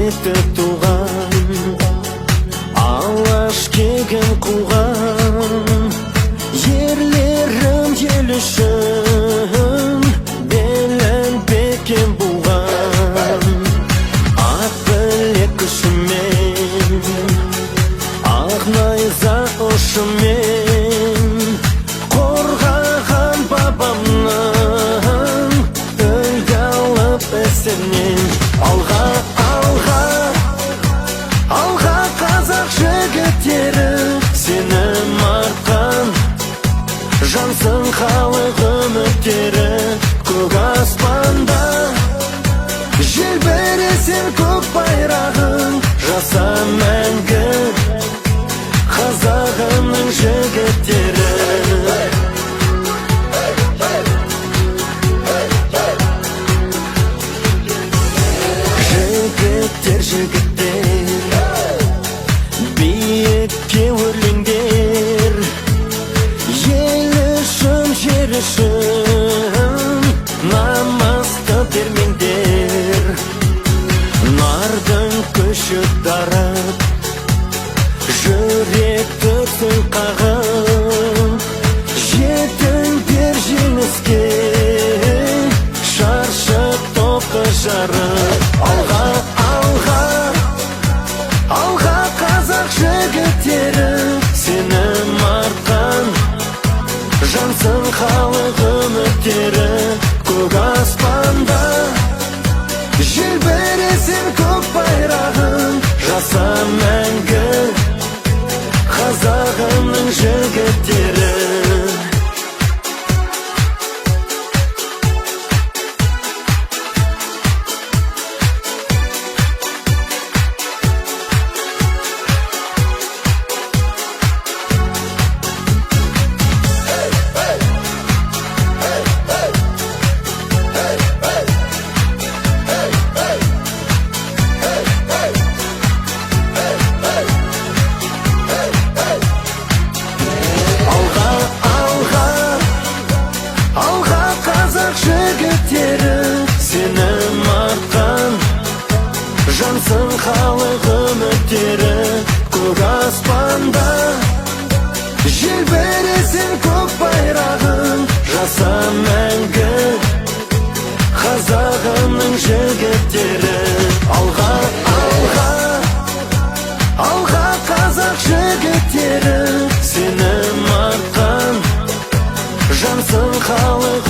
құрметті туған, алаш кегін қуған, ерлерім ел үшін белін бекем буған. Ақ білек күшімен, ақ найза ұшымен қорғаған бабамның өйді алып есенен. Алға, алға, алға қазақ жігіттері, сенім артқан жансың халық үміттері. Көк аспанда желбіресен көк байрағың, жаса мәңгі қазағымның жігіттері. Жігіттер, жігіттер, биікке өрлеңдер, ел үшін, жер үшін намысты бермеңдер. Нардың күші дарып, жүрек дүрсін қағып, жетіңдер жеңіске, шаршы топы жарып. Алға, алға, алға қазақ жігіттері, сенім артқан жансың халық үміттері. Көк аспанда желбіресен көк байрағың, жаса мәңгі қазағымның жігіттері. Сенім артқан жансың халық үміттері. Көк аспанда желбіресен көк байрағың, жаса мәңгі қазағымның жігіттері. Алға, алға, алға қазақ жігіттері, сенім артқан жансың халық